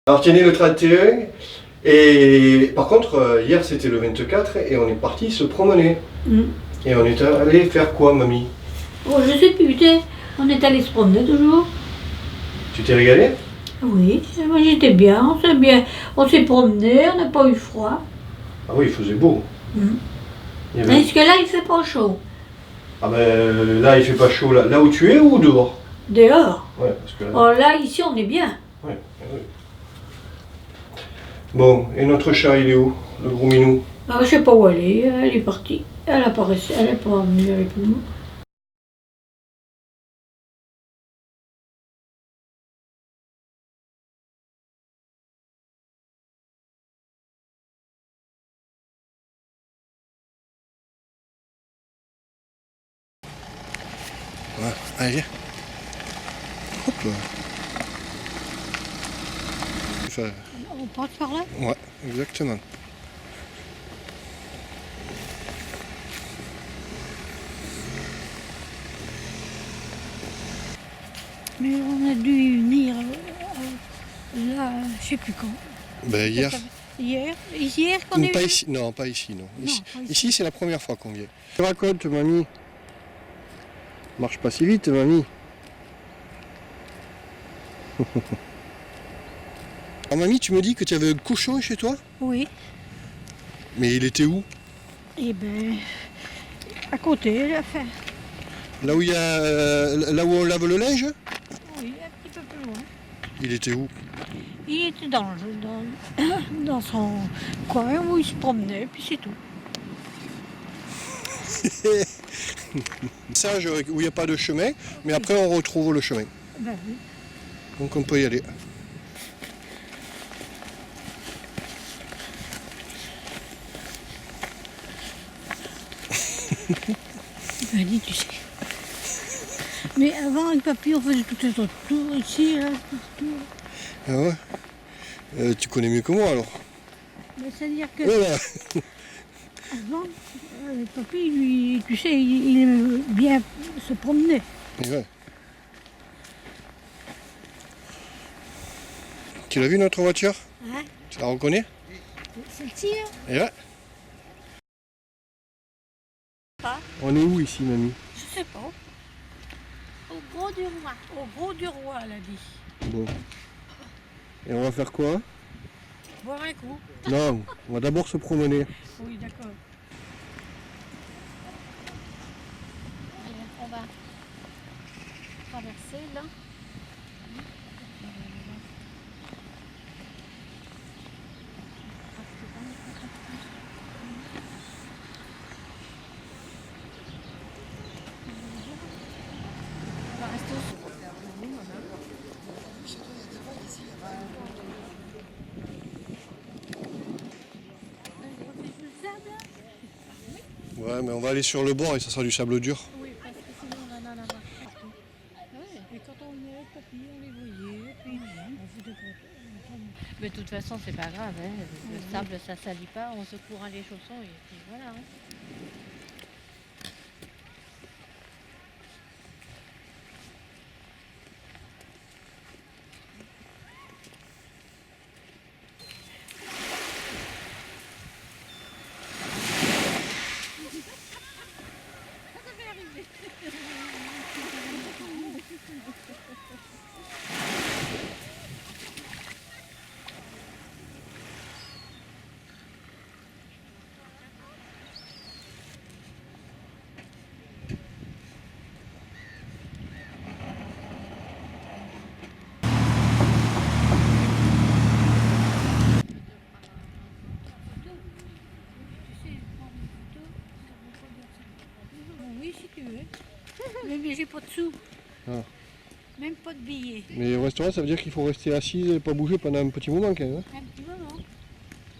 Alors tenez le 31, et par contre, hier c'était le 24 et on est parti se promener. Et on est allé faire quoi, mamie? Oh, je sais plus, on est allé se promener toujours. Tu t'es régalé? Oui, moi j'étais bien, on s'est promené, on n'a pas eu froid. Ah oui, il faisait beau. Il y avait- Est-ce que là il fait pas chaud? Ah ben là il fait pas chaud, là où tu es ou dehors? Dehors. Ouais, parce que là... Oh là, ici on est bien. Ouais, ouais. Bon, et notre chat il est où? Le gros minou? Ah, je sais pas où elle est partie. Elle est pas venue avec nous. Ouais, allez viens. Hop là. Enfin, On passe par là? ouais, exactement. Mais on a dû venir là, je sais plus quand. Ben hier. Hier qu'on est Pas venu? ici, non, pas ici, non. Non, Ici, pas ici. ici, c'est la première fois qu'on vient. Tu racontes, mamie? Marche pas si vite, mamie. Ah, mamie, tu me dis que tu avais un cochon chez toi? Oui. Mais il était où? Eh ben, à côté, enfin, Là où il y a, là où on lave le linge? oui, un petit peu plus loin. Il était où? Il était dans son coin où il se promenait, puis c'est tout. Sage où il n'y a pas de chemin, mais après on retrouve le chemin. Ben oui. Donc on peut y aller. Ben dis, tu sais. Mais avant, avec papy, on faisait tout les autres tours ici, là, tout ce tour. Ah ouais? Tu connais mieux que moi alors. Ben, c'est-à-dire que Voilà. avant, papy, lui, tu sais, il aimait bien se promener. Et ouais. Tu l'as vu notre voiture? Hein? Tu la reconnais? Celle-ci, hein? Et ouais. Ah. On est où ici, mamie? Je sais pas. Au Gros du Roi. Au Gros du Roi, elle a dit. Bon. Et on va faire quoi? Boire un coup. Non, on va d'abord se promener. Oui, d'accord. On va traverser là. On va rester au Ouais, mais on va aller sur le bord et ça sera du sable dur. Oui, parce que sinon on en a là-bas partout. Ouais. Et quand on venait avec papy, on les voyait, puis on faisait quoi. Mais de toute façon, c'est pas grave, hein. Le sable, ça salit pas, on se courant les chaussons et puis voilà. Hein. Oui, si tu veux. Mais j'ai pas de sous. Ah. Même pas de billets. Mais au restaurant, ça veut dire qu'il faut rester assis et pas bouger pendant un petit moment quand même. Hein? Un petit moment.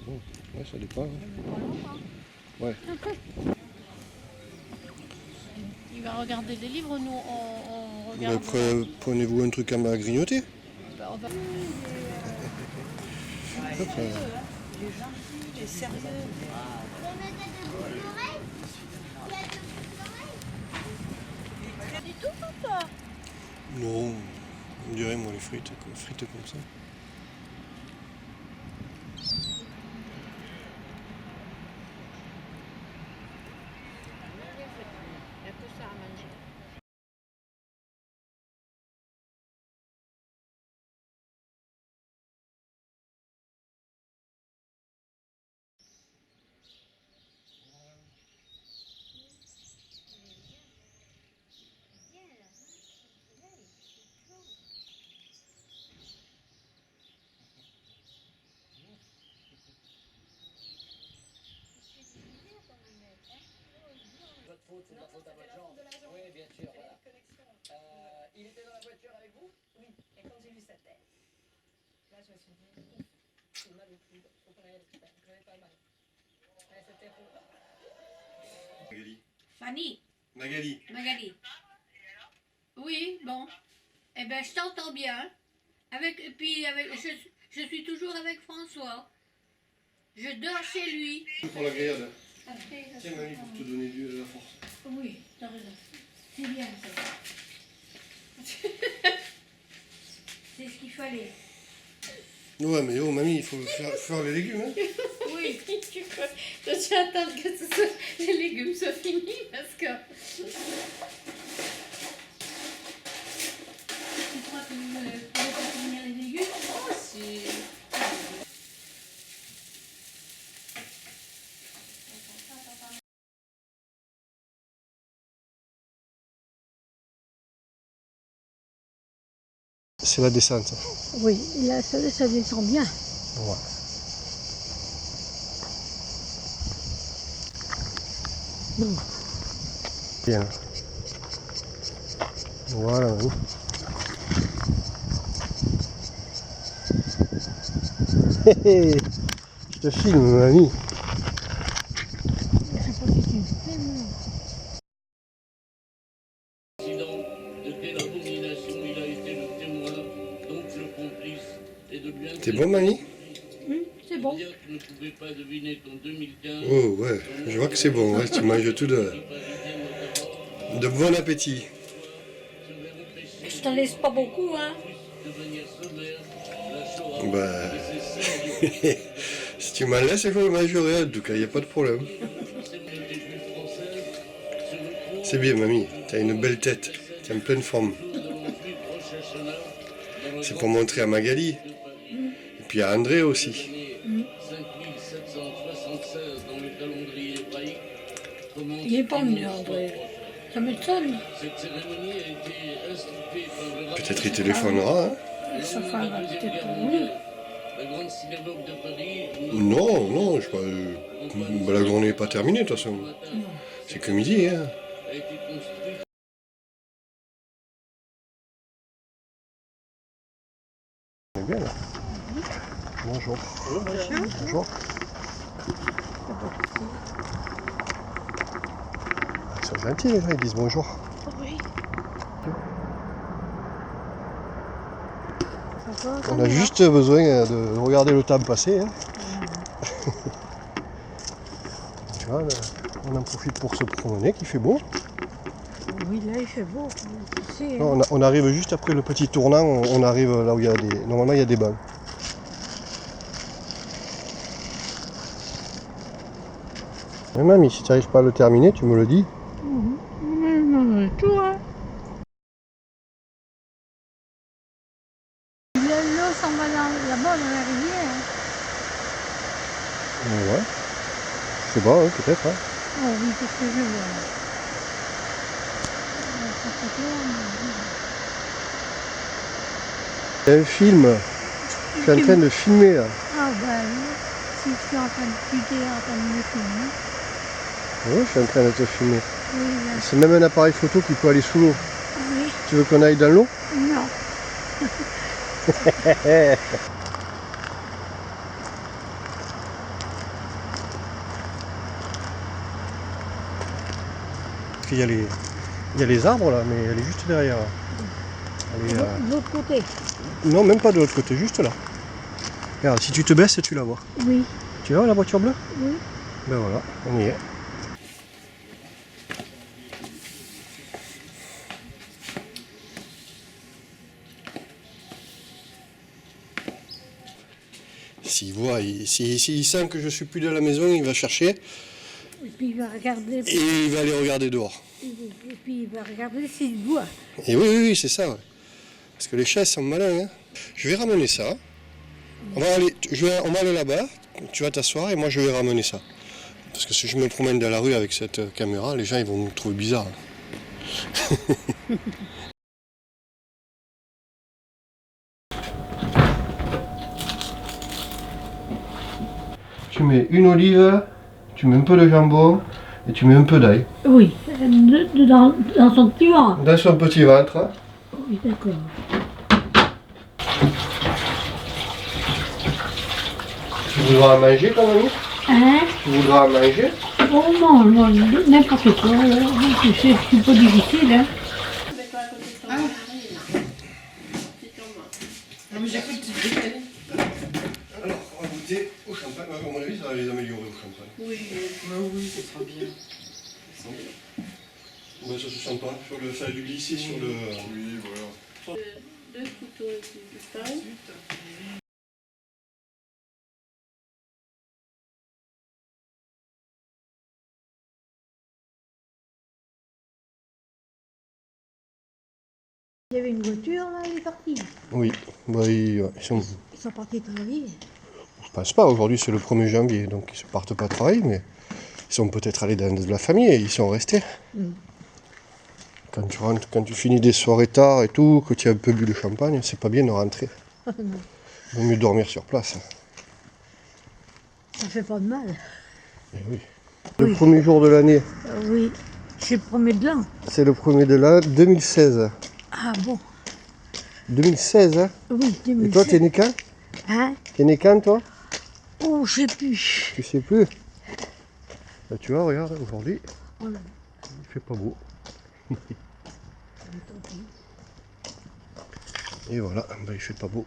Bon, ouais, ça dépend. Hein. Pas longtemps. Ouais. Il va regarder des livres, nous on Mais regarde. prenez-vous un truc à grignoter? On va... Hop, Il est sérieux. Du tout, papa. non, on dirait moi les frites comme ça. faute à votre jambe. Oui, bien sûr, voilà. Il était dans la voiture avec vous? Oui, et quand j'ai vu sa tête, là je me suis dit, j'ai mal au coude, faut qu'on aille à l'hôpital. J'avais pas mal. Ouais, c'était rouge. Magali. Fanny, Magali. Magali. Oui, bon. Eh ben, je t'entends bien. Je suis toujours avec François. Je dors chez lui. Pour la grillade. Après, Tiens, mamie, pour te donner de la force. oui, t'as raison. C'est bien ça. C'est ce qu'il fallait. Ouais, mais oh, mamie, il faut faire les légumes, hein. Oui, je suis attendre que les légumes soient finis parce que. Tu crois que vous ne pouvez pas finir les légumes? Oh, si. C'est la descente. Oui, là, ça descend bien. Ouais. Bon. Bien. Voilà, mamie. Hé hé, je te filme, mamie. Je sais pas si tu me filmes. De quelle abomination il a été le témoin, donc le complice, et de bien T'es bon, mamie? C'est bon. dire que tu ne pouvais pas deviner qu'en 2015, Oh, ouais, je vois que c'est bon, ouais, tu manges tout de bon appétit. Je t'en laisse pas beaucoup, hein. de manière sommaire, la Shoah Bah, et ses scènes si tu m'en laisses, je le mangerai, en tout cas, il n'y a pas de problème. de communauté juive française se retrouvent C'est bien, mamie, t'as une belle tête, t'es en pleine forme. dans l'ensuite Rosh Hashanah, dans le C'est pour montrer à Magali, et puis à André aussi. 5776 dans le calendrier hébraïque. Commence Il est pas venu, l'immense André. Rosh. Ça m'étonne. Cette cérémonie a été instituée par le rabbin Peut-être il téléphonera, hein. Sa femme va Deuxième peut-être Guerre pas mondiale. venir. La grande synagogue de Paris. Non, non, je crois, bah, la journée n'est pas terminée, de toute façon. C'est que midi, hein. A été construite. C'est bien, là. Bonjour. Bonjour. Ils sont gentils, les gens, ils disent bonjour. Oui. On a juste besoin de regarder le temps passer. Hein. Tu vois, là, on en profite pour se promener, qu'il fait beau. Oui, là, il fait beau. Tu sais, Non, on arrive juste après le petit tournant, on arrive là où il y a des... Normalement, il y a des bancs. Mais mamie, si tu n'arrives pas à le terminer, tu me le dis. Non, tout, hein. L'eau s'en va là-bas dans la rivière. Ouais. Je sais pas, ouais, peut-être. Hein. Oh oui, qu'est-ce que je vois. Ça fait clair, Il y a un film. Je suis en train de filmer là. Ah ben, si je suis en train de cuiter, en train de me filmer. Oui, je suis en train de te filmer. Oui, là, C'est même un appareil photo qui peut aller sous l'eau. oui, Tu veux qu'on aille dans l'eau? non. Il y a les arbres là, mais elle est juste derrière. Elle est, De l'autre côté. non, même pas de l'autre côté, juste là. Regarde, si tu te baisses, tu la vois. Oui, Tu vois la voiture bleue? oui. Ben voilà, on y est. S'il voit, s'il sent que je suis plus dans la maison, il va chercher Et puis il va regarder, et il va aller regarder dehors. et puis il va regarder s'il boit. Et oui, oui, oui, c'est ça. Ouais. Parce que les chats sont malins. Hein. Je vais ramener ça. On va aller là-bas, tu vas t'asseoir et moi je vais ramener ça. Parce que si je me promène dans la rue avec cette caméra, les gens ils vont me trouver bizarre. Tu mets une olive, tu mets un peu de jambon, Et tu mets un peu d'ail. Oui, dans son petit ventre. Dans son petit ventre. Hein. Oui, d'accord. Tu voudras en manger ton ami? Hein? Tu voudras en manger? Oh non, non, n'importe quoi. C'est un peu difficile, hein. Alors, on va goûter au champagne. À mon avis, ça va les améliorer au champagne. Oui, oui, ça sera bien. Ouais, ça se sent pas. Ça a dû glisser sur le. Oui, voilà. Deux couteaux de pain. Il y avait une voiture, là, il est parti. Oui, bah, ils sont. Ils sont partis travailler. Je pense pas. Aujourd'hui, c'est le 1er janvier, donc ils ne partent pas travailler, mais ils sont peut-être allés dans de la famille et ils sont restés. Quand tu rentres, quand tu finis des soirées tard et tout, que tu as un peu bu de champagne, c'est pas bien de rentrer. Il vaut mieux dormir sur place. Ça fait pas de mal. Eh oui. Le premier jour de l'année, Oui, c'est le premier de l'an. c'est le 1er de l'an 2016. Ah bon? 2016, hein? Oui, 2016. Et toi, t'es né quand? Hein? T'es né quand, toi? Oh, je sais plus. Tu sais plus? Bah, tu vois, regarde, aujourd'hui, Voilà. il fait pas beau. Et voilà, bah, il fait pas beau.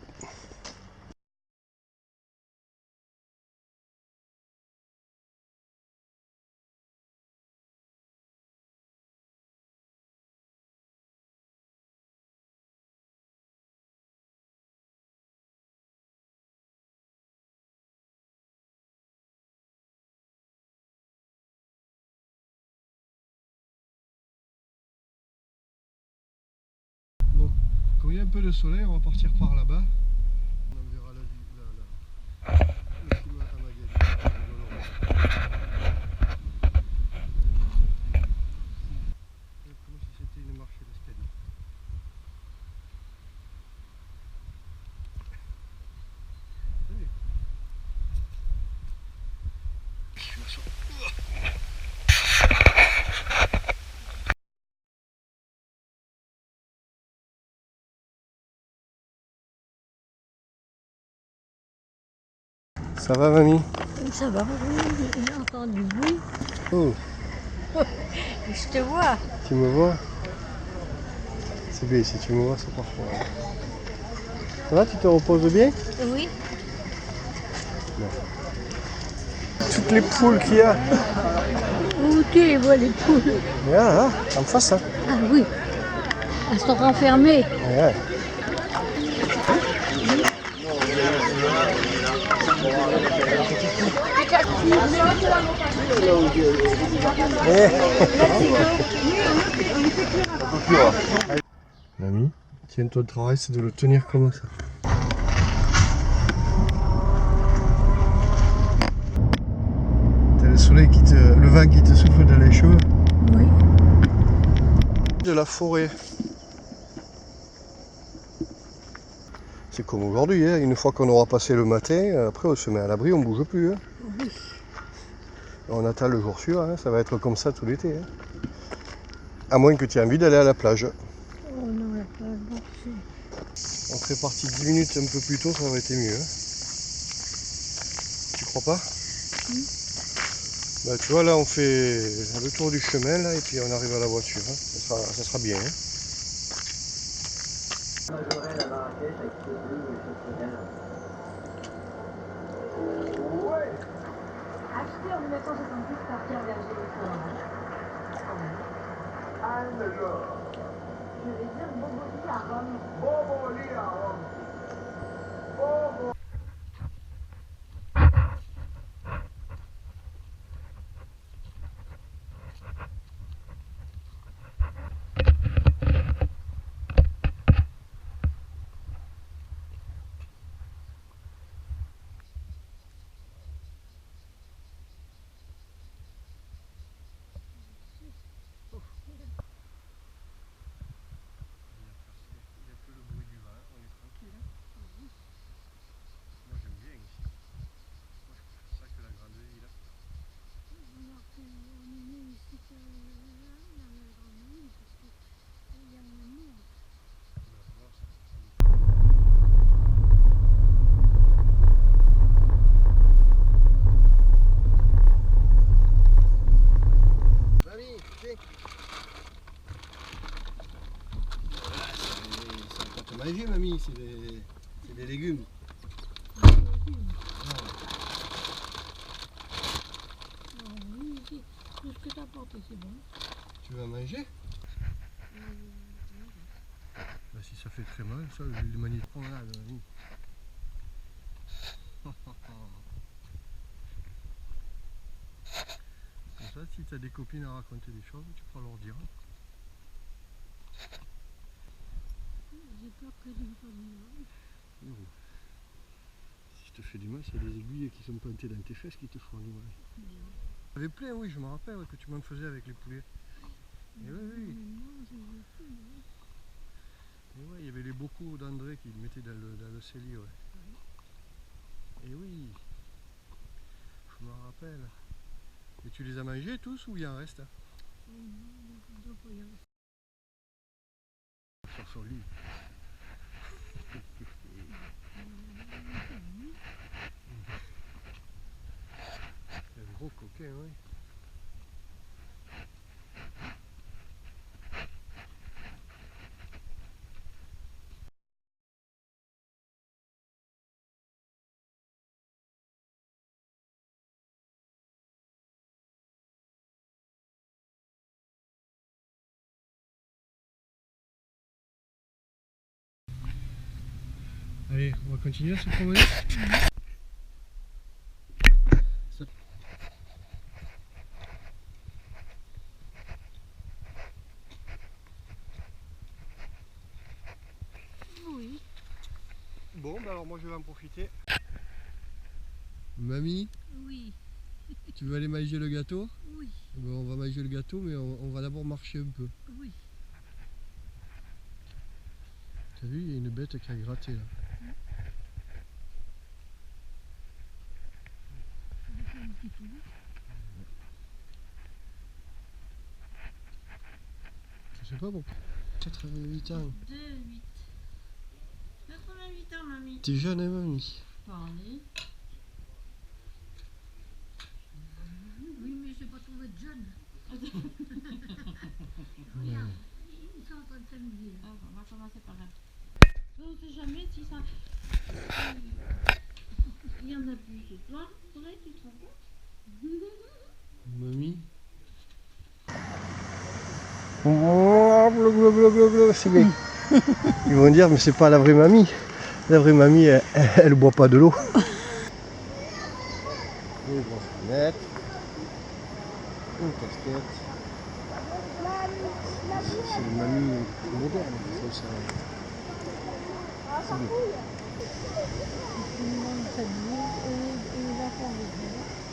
Bon, quand il y a un peu de soleil, on va partir par là-bas. On verra le film à Magalie. Comme si c'était une marche d'escalier. Ça va, mamie? Ça va, oui, j'entends du bruit. Oh, Je te vois. tu me vois? C'est bien, si tu me vois, c'est parfait. Ça va, tu te reposes bien? Oui. Toutes les poules qu'il y a. Où tu les vois, les poules? Là, en face. Hein. Ah oui. Elles sont renfermées. Ouais. Mamie, tiens, toi, le travail, c'est de le tenir comme ça. T'as le soleil le vent qui te souffle dans les cheveux. Oui. De la forêt. C'est comme aujourd'hui, hein. Une fois qu'on aura passé le matin, après on se met à l'abri, on ne bouge plus. Hein. Oui. On attend le jour suivant, hein. Ça va être comme ça tout l'été. Hein. À moins que tu aies envie d'aller à la plage. Oh non, la plage, bon, c'est... On serait parti 10 minutes un peu plus tôt, ça aurait été mieux. Hein. Tu crois pas? Bah, tu vois, là on fait le tour du chemin là, et puis on arrive à la voiture. Hein. Ça sera bien. Hein. Acheté en 1970 par Pierre Berger. Je vais dire Boboli à Rome. Boboli à Rome. manger, mamie, c'est des légumes. Oui, tout ce que tu as apporté, c'est bon. Tu vas manger? Bah, si ça fait très mal, ça, les manies prend là, mamie. Comme ça, si tu as des copines à raconter des choses, tu pourras leur dire. J'ai peur que tu me fasses du mal. Non. Si je te fais du mal, c'est des aiguilles qui sont pointées dans tes fesses qui te font du mal. Il y avait plein, oui, je me rappelle que tu m'en faisais avec les poulets. Et oui, oui. Et ouais, il y avait les bocaux d'André qui le mettaient dans le cellier, ouais. Et oui, je me rappelle. Et tu les as mangés tous ou il en reste? Sur son lit. Un gros coquin, oui. Allez, on va continuer à se promener. Oui. Bon, bah alors moi je vais en profiter. Mamie, Oui. tu veux aller manger le gâteau? Oui. Bon, on va manger le gâteau, mais on va d'abord marcher un peu. Oui. T'as vu, il y a une bête qui a gratté là. Je sais pas pourquoi. 88 ans. 88. 88 ans, mamie. T'es jeune, hein, mamie? Parlez. Oui, mais j'ai pas trouvé de jeune. Regarde, ils sont en train de s'amuser. Ah, on va commencer par là. On ne sait jamais si ça. Il y en a plus ce soir. Faudrait que tu te rends compte. Mamie. Oh, blablabla, c'est bien. Ils vont dire, mais c'est pas la vraie mamie. La vraie mamie, elle boit pas de l'eau. Une grosse lunette. Une casquette. C'est une mamie moderne. Ça. C'est bien.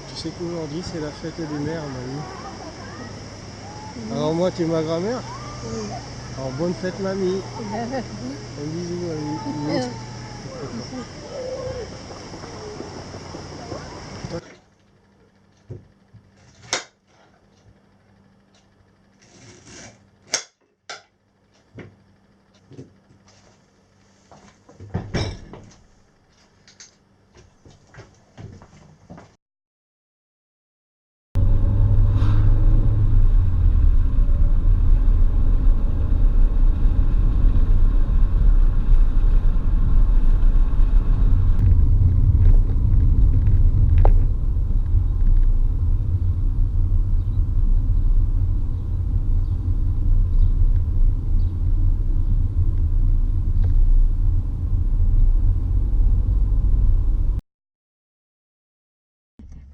Tu sais qu'aujourd'hui c'est la fête des mères, mamie. Alors moi, tu es ma grand-mère? Oui. Alors bonne fête, mamie. Un bisou, mamie.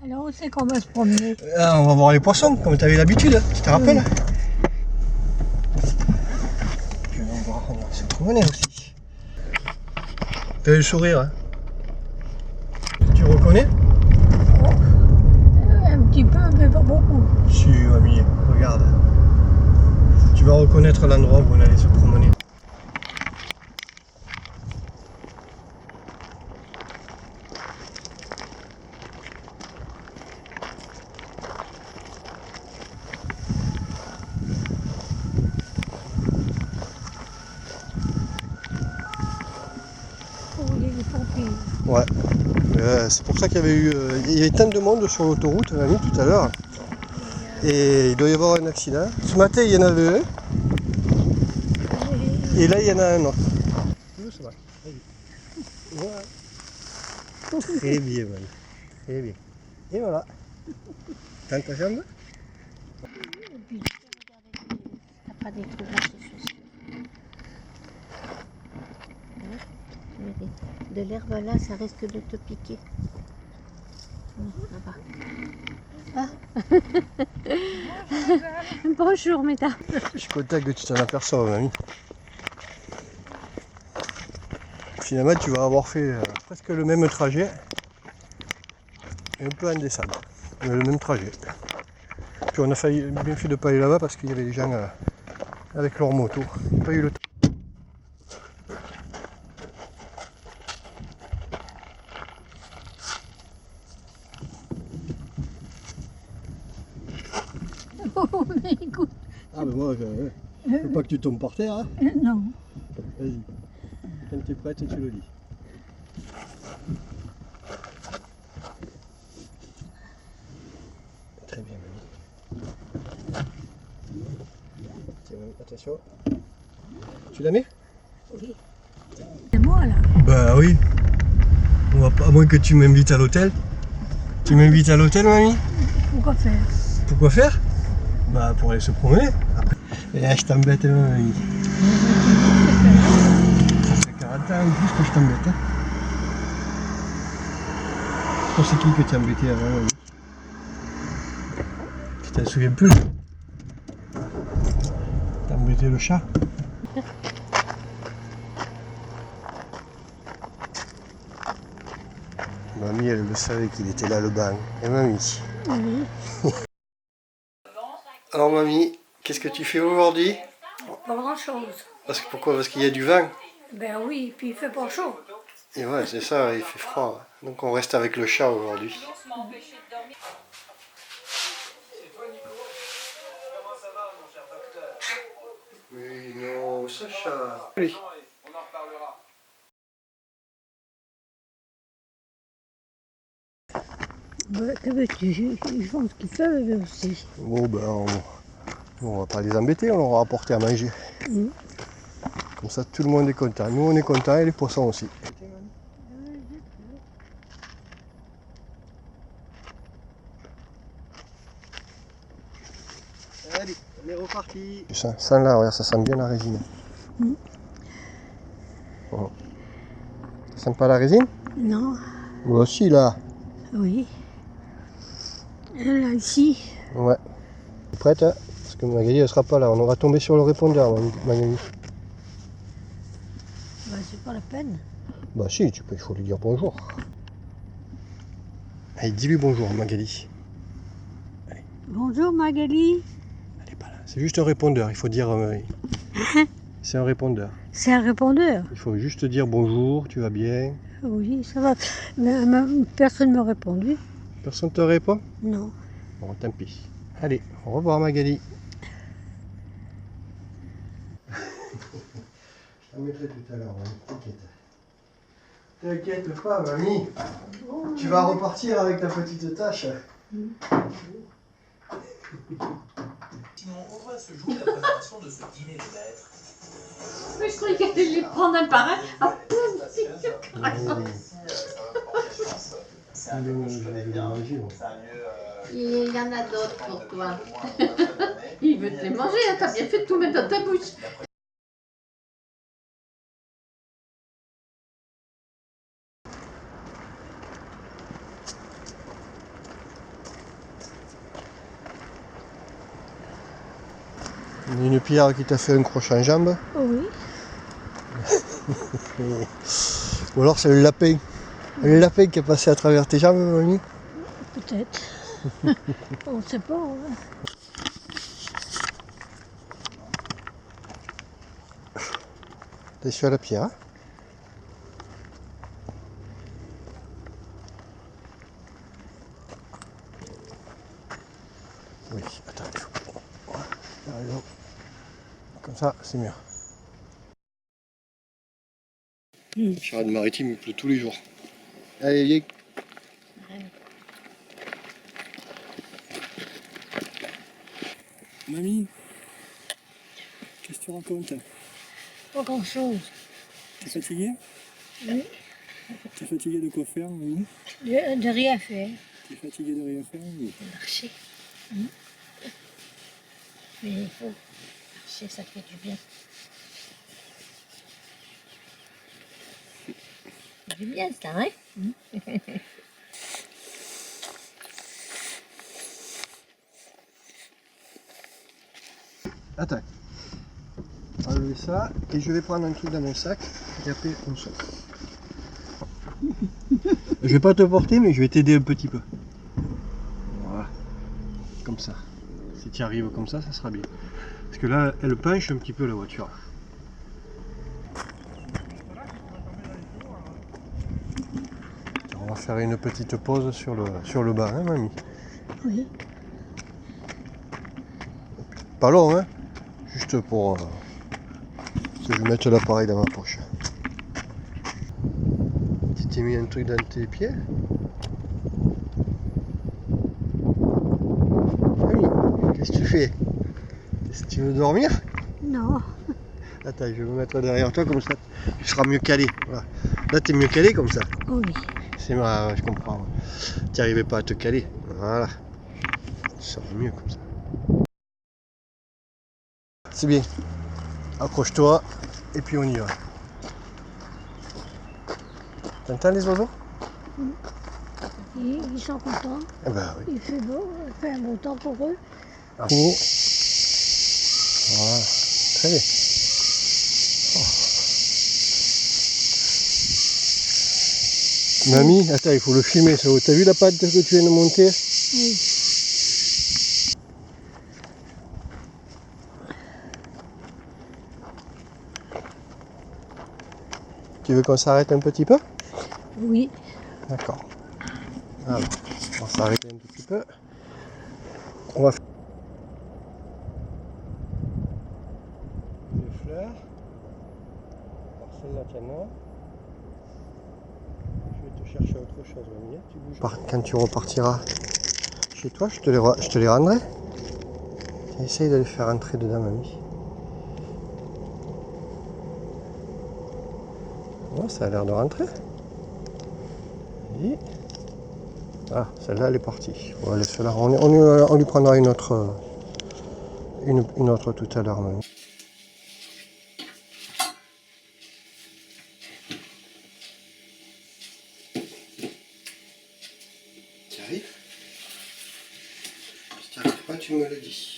Alors, où c'est qu'on va se promener? Ah, on va voir les poissons, comme tu avais l'habitude, tu te rappelles? Puis on va se promener aussi. Tu as le sourire, hein? Tu reconnais? Un petit peu, mais pas beaucoup. Si, mamie, regarde. Tu vas reconnaître l'endroit où on allait se promener. Ouais, c'est pour ça qu'il y avait eu il y avait tant de monde sur l'autoroute, on a vu tout à l'heure. Et il doit y avoir un accident. Ce matin il y en avait un. Et là il y en a un autre. Voilà. Très bien, man. Très bien. Et voilà. Tends ta jambe. Et puis, regardez, t'as pas des trous dans tes chaussures. Hein? Tu mets de l'herbe là, ça risque de te piquer. Là-bas. Ah. Bonjour, mesdames. Je suis content que tu t'en aperçoives, mamie. Finalement, tu vas avoir fait presque le même trajet. Et un peu en descente. Mais le même trajet. Puis on a failli bien fait de ne pas aller là-bas parce qu'il y avait des gens avec leur moto. Pas eu le temps. Oh, mais écoute. Ah ben moi, je veux pas que tu tombes par terre. Hein. Non. Vas-y. Quand tu es prête, tu le dis. Très bien, mamie. Tiens, mamie, attention. Tu la mets? Oui. C'est moi là. Bah oui. On va pas, à moins que tu m'invites à l'hôtel. Tu m'invites à l'hôtel, mamie? Pourquoi faire? Pourquoi faire? Bah pour aller se promener. Après. Et là, je t'embête, mamie. Ça fait 40 ans en plus que je t'embête. Hein. Toi, c'est qui que t'as embêté avant, mamie? Tu t'en souviens plus? T'as embêté le chat? Mamie, elle le savait qu'il était là, le banc. Et mamie? Oui. Alors mamie, qu'est-ce que tu fais aujourd'hui? Pas grand chose. Pourquoi? Parce qu'il y a du vent. Ben oui, puis il fait pas chaud. Et ouais, c'est ça, il fait froid. Donc on reste avec le chat aujourd'hui. Oui, non, ce chat. Oui. On en reparlera. Ben, que veux-tu? Ils font ce qu'ils peuvent eux aussi. Bon ben, on va pas les embêter, on leur a apporté à manger. Mm. Comme ça, tout le monde est content. Nous, on est contents et les poissons aussi. Allez, on est reparti. Ça là, regarde, ça sent bien la résine. Mm. Oh. Ça sent pas la résine? Non. Moi aussi là. Oui. Là, ici. Ouais. T'es prête? Hein? Parce que Magali elle sera pas là. On va tomber sur le répondeur, Magali. Ben, c'est pas la peine. Bah si, il faut lui dire bonjour. Allez, dis-lui bonjour, Magali. Bonjour Magali. Elle est pas là. C'est juste un répondeur, il faut dire... c'est un répondeur. C'est un répondeur. Il faut juste dire bonjour, tu vas bien. Oui, ça va. Mais personne ne m'a répondu. Personne te répond? Non. Bon, tant pis. Allez, au revoir Magali. Je mettrai tout à l'heure, t'inquiète. T'inquiète pas, mamie. Tu vas repartir avec ta petite tâche. Simon, on voit ce jour la préparation de ce dîner des maîtres. Mais je croyais qu'elle allait les prendre un par un. Ah, pouf, c'est Il y en a d'autres pour toi. Il veut te les manger, hein, t'as bien fait de tout mettre dans ta bouche. Une pierre qui t'a fait un crochet en jambe. Oui. Ou alors c'est le lapin. Le lapin qui est passé à travers tes jambes, mamie. Peut-être. On ne sait pas. Hein. Attention à la pierre. Hein. Oui, attends. Voilà. Comme ça, c'est mieux. Charente-Maritime, il pleut tous les jours. Allez, viens. Mamie, qu'est-ce que tu racontes? Pas grand chose. T'es fatiguée? Oui. T'es fatigué de quoi faire, Mamie? De rien faire. T'es fatigué de rien faire, Mamie? Marcher. Mais il faut marcher, ça fait du bien. C'est du bien ça, hein? Attends. Enlever ça et je vais prendre un truc dans mon sac et après on sort. Je vais pas te porter mais je vais t'aider un petit peu. Voilà. Comme ça. Si tu arrives comme ça sera bien. Parce que là elle penche un petit peu la voiture. On va faire une petite pause sur le bas, hein mamie? Oui. Pas long, hein? Juste pour que je mette l'appareil dans ma poche. Tu t'es mis un truc dans tes pieds? Mamie, qu'est-ce que tu fais? Est-ce que tu veux dormir? Non. Attends, je vais me mettre derrière toi comme ça, tu seras mieux calé. Voilà. Là, tu es mieux calé comme ça. Oui. C'est moi, je comprends. Tu n'arrivais pas à te caler. Voilà. Ça va mieux comme ça. C'est bien. Accroche-toi et puis on y va. T'entends les oiseaux? Ils sont contents. Eh ben oui. Il fait beau, il fait un beau temps pour eux. Ah. Voilà. Très bien. Oh. Mamie, attends, il faut le filmer ça. T'as vu la pâte que tu viens de monter? Oui. Tu veux qu'on s'arrête un petit peu? Oui. D'accord. Alors, on va s'arrêter un petit peu. On va faire les fleurs. Alors celle-là, tiens-moi. Je vais te chercher autre chose, mamie. Tu bouges. Quand tu repartiras chez toi, je te les rendrai. Essaye de les faire entrer dedans, mamie. Ouais, ça a l'air de rentrer. Et... ah, celle-là, elle est partie. On va laisser là. On lui prendra une autre tout à l'heure, mamie. Tu arrives? Si tu n'arrives pas, tu me le dis.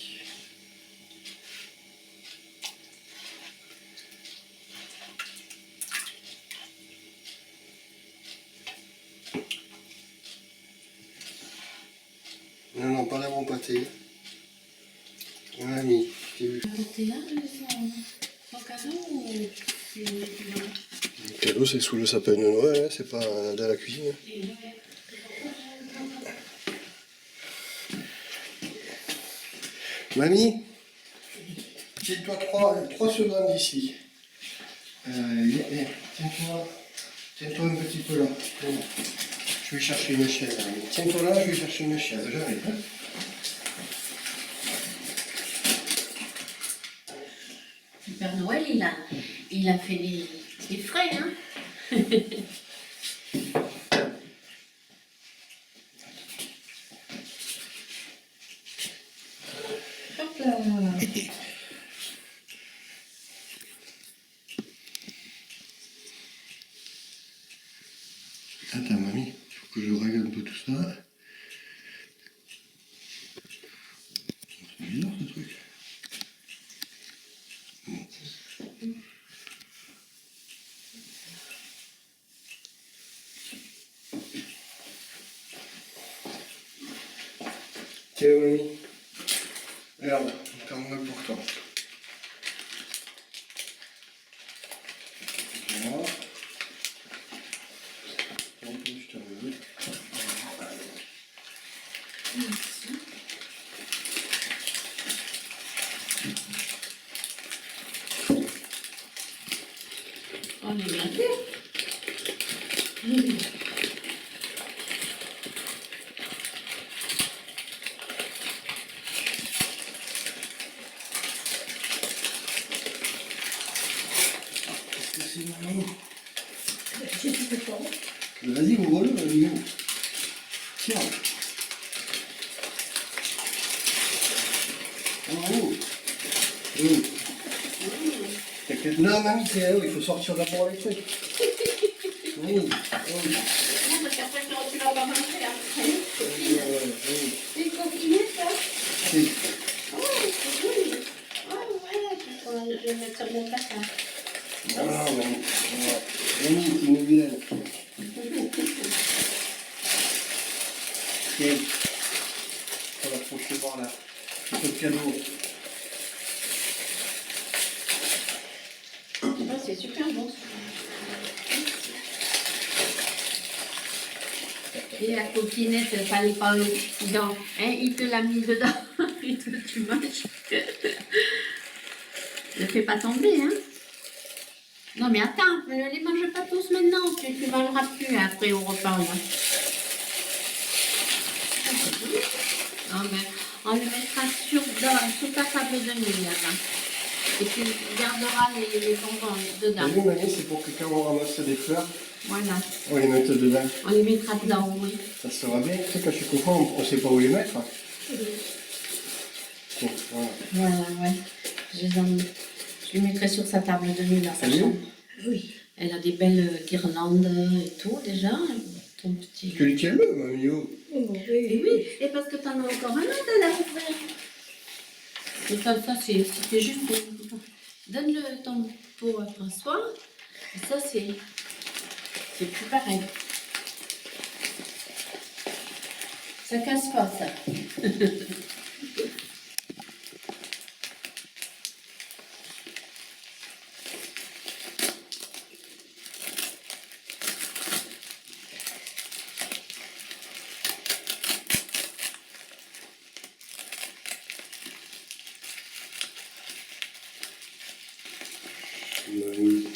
Non, pas la mon pâté. Mamie, tu veux. T'es là, sans cadeau ou Le cadeau, c'est sous le sapin de Noël, hein, c'est pas dans la cuisine. Mamie, tiens-toi 3 secondes ici. Tiens-toi un petit peu là. Je vais chercher une chaise. Tiens-toi là, je vais chercher une chaise. J'arrive. Hein. Le Père Noël, il a fait des frais, hein. Hop là. Attends, mamie, il faut que je règle un peu tout ça. C'est bizarre ce truc. Tiens, mamie. Regarde, t'en as pour toi. Voilà. En plus, je te veux. On est bien fait. Qu'est-ce que c'est, mamie? J'ai tout fait quoi? Vas-y, ouvre-le, vas-y. Tiens. Oh. Oh. T'inquiète. Non, mamie, il faut sortir d'abord les trucs. Oui. Non, parce qu'après, tu vas pas manger après. C'est une coquinette, ça? Oui. Oh, c'est joli. Oh, ouais, je vais mettre sur mon placard. Ah, mamie. Mamie, tu nous viens. Tiens. On va l'accrocher par là. C'est le cadeau. Ouais, c'est super bon. Et la coquinette, fallait pas dedans. Hein, il te l'a mis dedans. Et toi, tu manges. Ne fais pas tomber, hein. Non, mais attends, ne les mange pas tous maintenant. Tu mangeras plus après au repas, là. Non, mais on le mettra sur ta table de nuit, là. Et tu garderas les bonbons dedans. T'as vu, mamie, c'est pour que quand on ramasse des fleurs, Voilà. on les mette dedans. On les mettra dedans, oui. Ça sera bien. Tu sais, quand je suis content, on ne sait pas où les mettre. Tiens, voilà. Voilà, ouais. Je les mettrai sur sa table de nuit dans sa T'as vu? chambre. Oui. Elle a des belles guirlandes et tout, déjà. Ton petit... Tu les tiens le, mamie. Oh. Et oui, et parce que t'en as encore un autre à la ouvrir. Et ça c'est juste pour... Donne-le ton pot à François. Et ça, c'est plus pareil. Ça casse pas, ça. Mamie.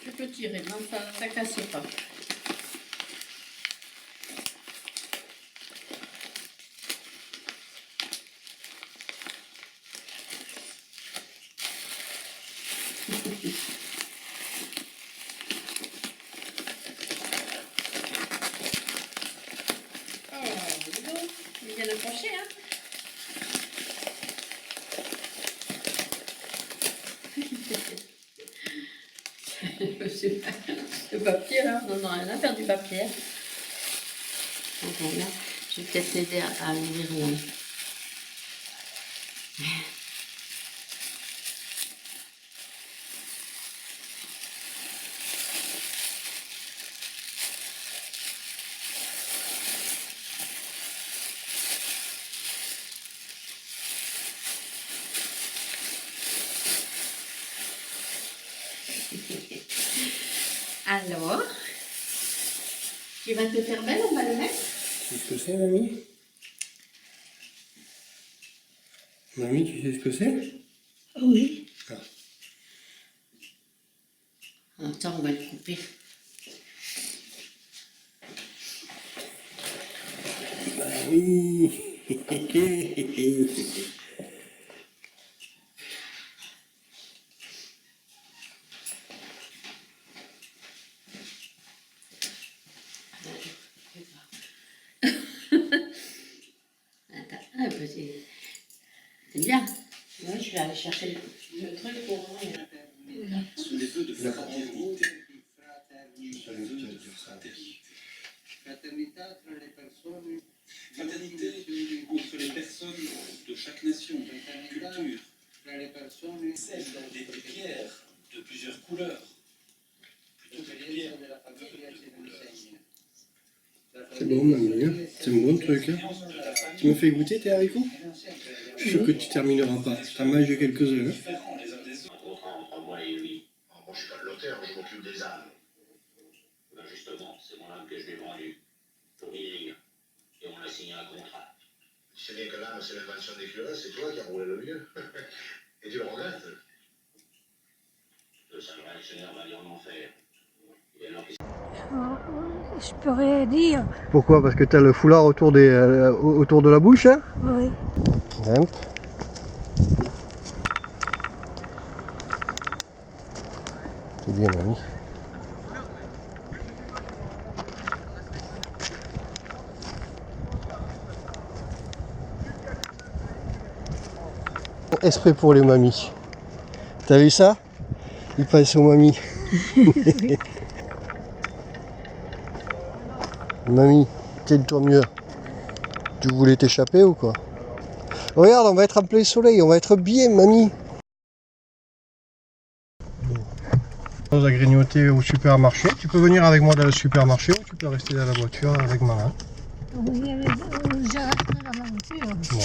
Tu peux tirer, non, ça casse pas. Oh, dis donc, il vient d'approcher, hein. Le papier, là. Non, elle a perdu du papier. Attends, là, je vais peut-être l'aider à l'ouvrir. Alors, tu vas te faire belle, on va le mettre. Tu sais ce que c'est, mamie? Mamie, tu sais ce que c'est? Oui. Ah. Attends, on va le couper. Mamie. Attends, un peu, c'est bien. Moi, je vais aller chercher le truc pour ouvrir. Sous les feux de fraternité. Fraternité entre les personnes de chaque nation, culture, celle des pierres de plusieurs couleurs, plutôt que des pierres de couleurs. C'est bon, mamie, hein? C'est un bon truc, hein? Tu me fais goûter tes haricots? Je suis sûr que tu termineras pas. Tu en manges quelques-uns, hein? Différents les uns des autres. Entre moi et lui. Moi, je suis pas le notaire, je m'occupe des âmes. Ben justement, c'est mon âme que je lui ai vendue. Pour 1000 livres. Et on a signé un contrat. Tu sais bien que l'âme, c'est l'invention des cuirassiers, c'est toi qui as roulé le mieux. Et tu le regrettes? faire. Et alors, Je peux rien dire. Pourquoi? Parce que tu as le foulard autour de la bouche, hein? Oui. Hop. C'est bien, mamie. Esprit pour les mamies. T'as vu ça? Il passe aux mamies. Mamie, tiens-toi mieux. Tu voulais t'échapper ou quoi? Regarde, on va être en plein soleil, on va être bien, mamie. On a grignoté au supermarché. Tu peux venir avec moi dans le supermarché ou tu peux rester dans la voiture avec maman. Oui, j'ai resté dans la voiture. Bon,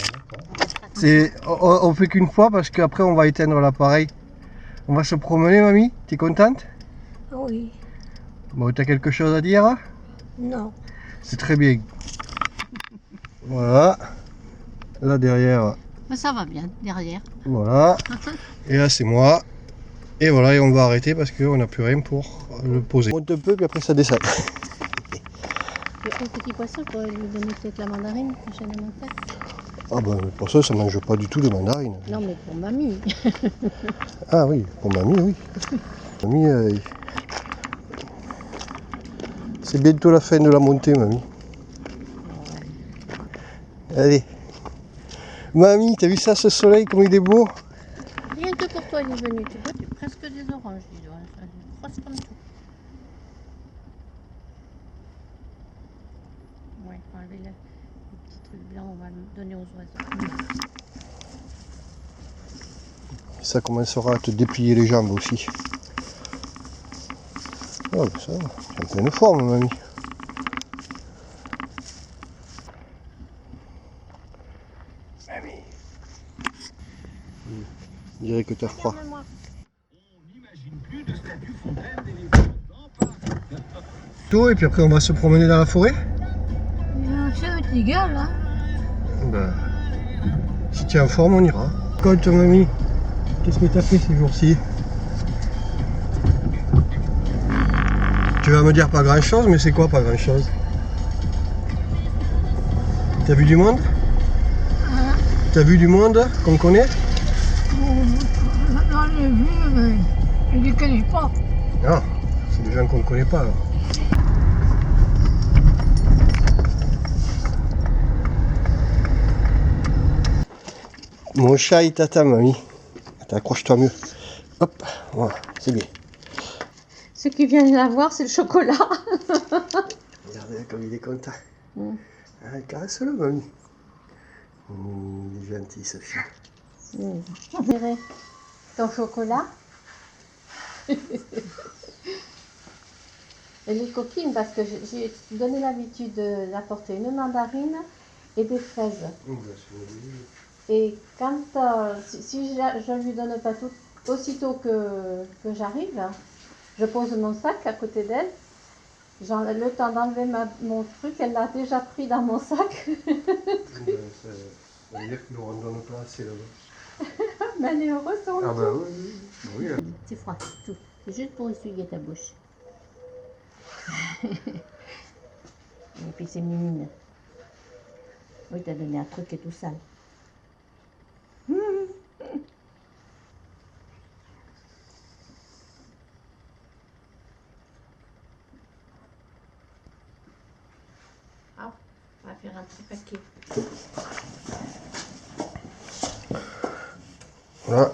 d'accord. On fait qu'une fois parce qu'après on va éteindre l'appareil. On va se promener, mamie. T'es contente? Oui. Bon, t'as quelque chose à dire? Non. C'est très bien. Voilà. Là derrière. Mais ça va bien, derrière. Voilà. Et là c'est moi. Et voilà, et on va arrêter parce qu'on n'a plus rien pour le poser. On monte un peu puis après ça descend. Le petit poisson, pour lui donner peut-être la mandarine prochainement peut-être. Ah ben pour ça mange pas du tout de mandarine. Non mais pour mamie. Ah oui, pour mamie, oui. Mamie, c'est bientôt la fin de la montée, mamie. Allez. Mamie, t'as vu ça, ce soleil, comme il est beau? Rien que pour toi il est venu, tu vois, tu as presque des oranges, dis donc, ça croise comme tout. Ouais, faut enlever le petit truc blanc, on va le donner aux oiseaux. Ça commencera à te déplier les jambes aussi. Oh, ben ça va, tu es en pleine forme, mamie. Mamie. On dirait que t'as froid. Tout, et puis après on va se promener dans la forêt. C'est un petit gars là. Ben, si tu es en forme, on ira. Compte, mamie, qu'est-ce que tu as fait ces jours-ci? Tu vas me dire pas grand-chose, mais c'est quoi pas grand-chose? T'as vu du monde? T'as vu du monde qu'on connaît? J'en ai vu, mais je ne les connais pas. Non, c'est des gens qu'on ne connaît pas alors. Mon chat il t'attend, mamie. Attends, accroche-toi mieux. Hop, voilà, c'est bien. Ce qui vient de la voir, c'est le chocolat. Regardez comme il est content. Ah, caresse-le, mamie. Il est gentil, ce chat. On dirait ton chocolat. Elle est coquine parce que j'ai donné l'habitude d'apporter une mandarine et des fraises. Et quand si je ne lui donne pas tout, aussitôt que j'arrive, je pose mon sac à côté d'elle. J'ai le temps d'enlever mon truc, elle l'a déjà pris dans mon sac. Ça veut dire qu'ils ne nous donnent pas assez là-bas. Mais elle est heureuse, son Ah bah oui. C'est froid, c'est tout. C'est juste pour essuyer ta bouche. Et puis c'est mimine. Oui, t'as donné un truc qui est tout sale. Ah, on va faire un petit paquet. Voilà.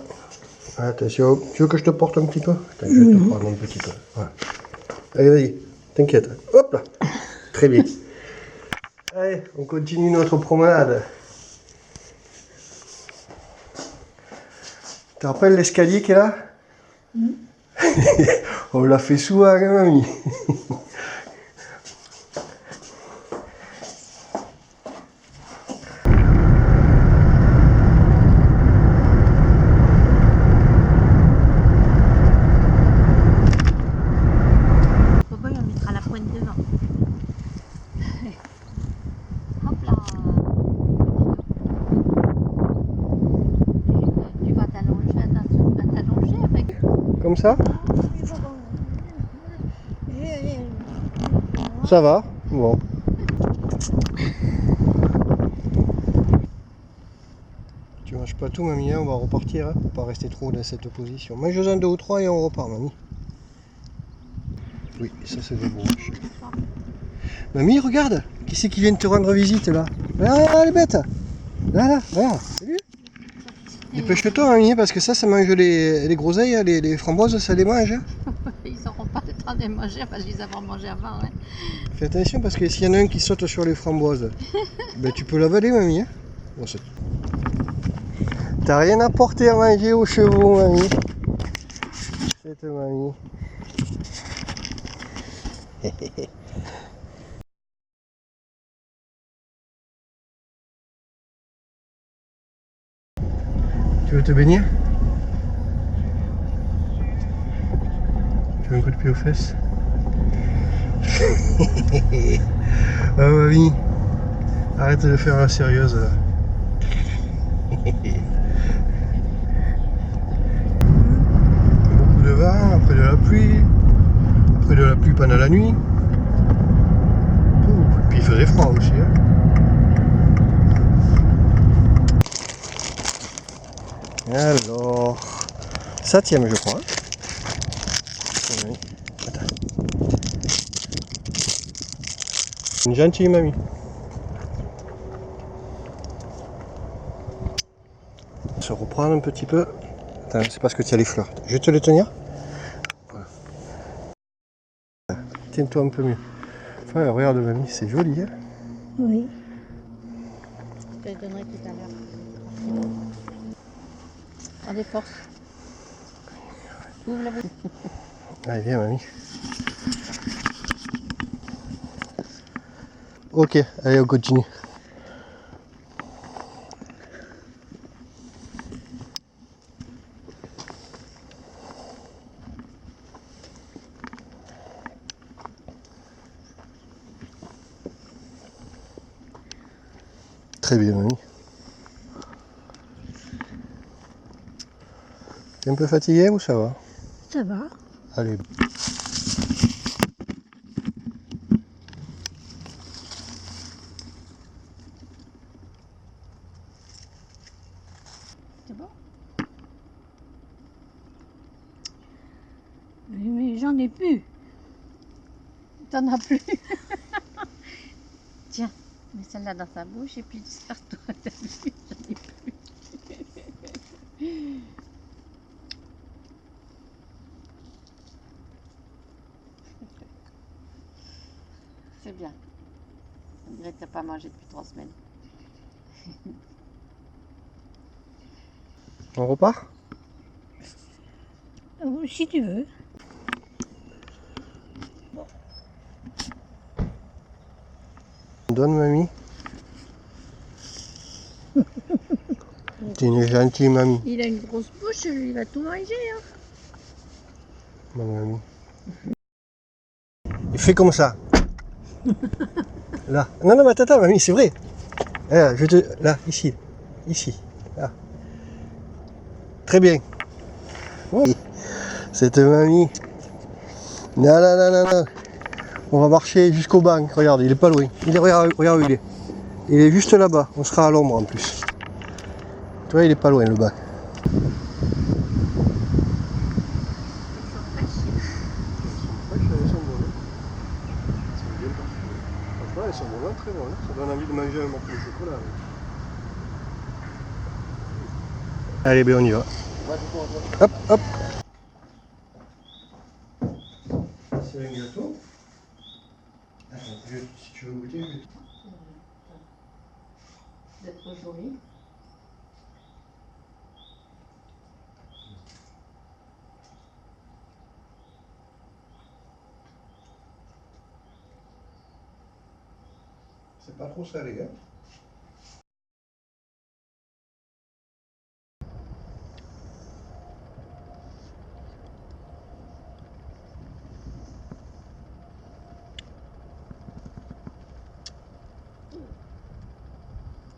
Attention, tu veux que je te porte un petit peu? Attends, je vais te prendre un petit peu. Voilà. Allez, vas-y, t'inquiète. Hop là. Très bien. Allez, on continue notre promenade. Tu te rappelles l'escalier qui est là? On l'a fait souvent, hein, mamie. Cocoy, on mettra la pointe devant. Hop là. Tu vas t'allonger, attention, tu vas t'allonger avec. Comme ça? Ça va? Bon. Tu manges pas tout, mamie, hein, on va repartir, hein, pour pas rester trop dans cette position. Mange-en 2 ou 3 et on repart, mamie. Oui, ça c'est de bon. Mamie, regarde, qui c'est qui vient de te rendre visite là? Ah, les bêtes! Là, là, regarde, salut! Dépêche-toi, mamie, parce que ça mange les groseilles, les framboises, ça les mange. Hein. Ils n'auront pas le temps de les manger parce qu'ils avons mangé avant. Hein. Fais attention parce que s'il y en a un qui saute sur les framboises, ben tu peux l'avaler, mamie. Hein. Bon, t'as rien à porter à manger aux chevaux, mamie. Cette mamie. Tu veux te baigner? Tu veux un coup de pied aux fesses? Ah mamie, arrête de faire la sérieuse là. Beaucoup de vent, après de la pluie pendant la nuit. Ouh, puis il faisait froid aussi. Hein. Alors, ça tient, je crois. Attends. Une gentille mamie. On va se reprendre un petit peu. Attends, c'est parce que tu as les fleurs. Je vais te les tenir. Voilà. Tiens-toi un peu mieux. Enfin, regarde mamie, c'est joli. Hein. Oui. Je te les donnerai tout à l'heure. Allez, force. Ouvre la bouche. Allez, viens mamie. Ok, allez, on continue. Très bien, mamie. T'es un peu fatigué ou ça va? Ça va. Allez. C'est bon? Mais j'en ai plus. T'en as plus. Tiens, mets celle-là dans ta bouche et puis sers-toi. J'en ai plus. C'est bien. On dirait que t'as pas mangé depuis 3 semaines. On repart? Si tu veux. Donne mamie. T'es une gentille mamie. Il a une grosse bouche, lui, il va tout manger. Hein. Ma mamie. Il fait comme ça. Là. Non, non, mais attends, mamie, c'est vrai. Là, là, ici. Ici. Là. Très bien. Oui. Cette mamie. Non, non, non, non, non. On va marcher jusqu'au banc. Regarde, il est pas loin. Regarde où il est. Il est juste là-bas. On sera à l'ombre en plus. Tu vois, il est pas loin le banc. Elles sont vraiment très bonnes. Ça donne envie de manger un morceau de chocolat. Allez, ben on y va. Hop, hop. C'est un gâteau. Attends, si tu veux goûter, je vais... D'être joli. C'est pas trop salé, hein.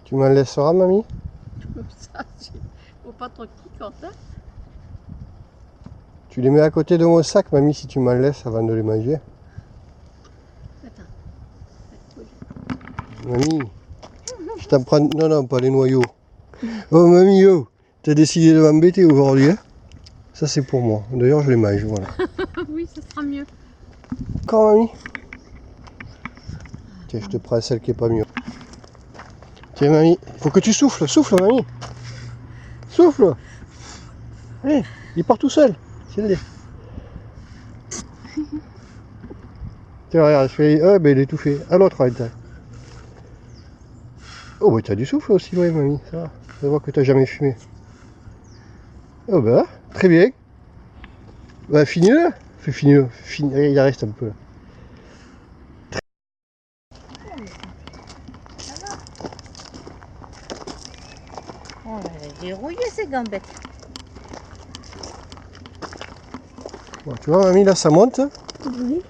Tu m'en laisseras, mamie? Ça, faut pas trop qu'il compte, hein. Tu les mets à côté de mon sac, mamie, si tu m'en laisses avant de les manger. Attends. Mamie, je t'en prends... Non, non, pas les noyaux. Oh, mamie, oh, t'as décidé de m'embêter aujourd'hui, hein? Ça, c'est pour moi. D'ailleurs, je les mange, voilà. Oui, ce sera mieux. Quand, mamie? Tiens, je te prends celle qui est pas mieux. Tiens, mamie, faut que tu souffles, souffle, mamie. Souffle. Allez, il part tout seul. Tiens-le. Tiens, regarde, je fais... Ah, ben il est étouffé. À l'autre, arrête. Oh, bah t'as du souffle aussi, ouais, mamie, ça va. Je vois que t'as jamais fumé. Oh, bah, très bien. Bah, finis-le. Fais finis-le. Il reste un peu, là. Oh, elle est dérouillée, ces gambettes. Bon, tu vois, mamie, là, ça monte. Oui,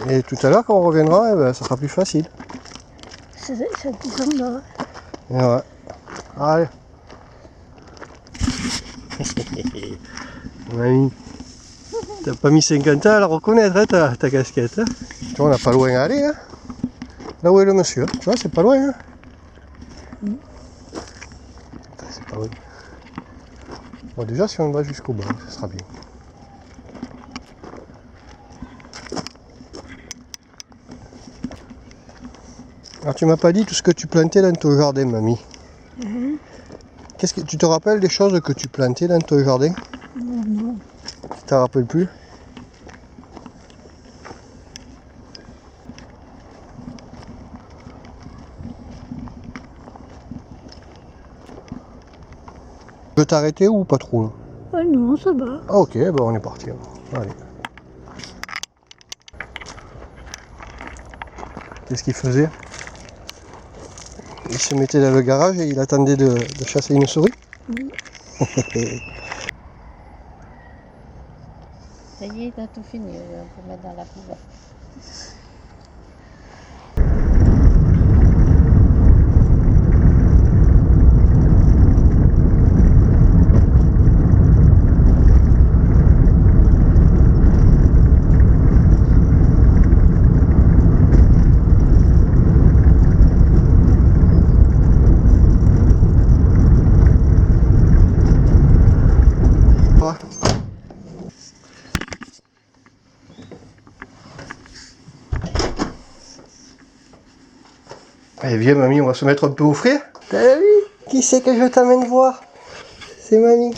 Et tout à l'heure, quand on reviendra, eh ben, ça sera plus facile. ça descendra. Et ouais. Allez. Mamie, t'as pas mis 50 ans à la reconnaître, hein, ta casquette. Hein. Tu vois, on n'a pas loin à aller. Hein. Là où est le monsieur, hein. Tu vois, c'est pas loin. Hein. C'est pas loin. Bon, déjà, si on va jusqu'au bas, ça sera bien. Alors, tu m'as pas dit tout ce que tu plantais dans ton jardin, mamie. Qu'est-ce que tu te rappelles des choses que tu plantais dans ton jardin? Non. Tu t'en rappelles plus? Tu veux t'arrêter ou pas trop là? Oh non, ça va. Ah, ok, bah on est parti. Allez. Qu'est-ce qu'il faisait? Il se mettait dans le garage et il attendait de chasser une souris? Oui. Ça y est, t'as tout fini. On peut mettre dans la poubelle. Allez, viens mamie, on va se mettre un peu au frais. T'as vu? Qui c'est que je t'amène voir? C'est mamie.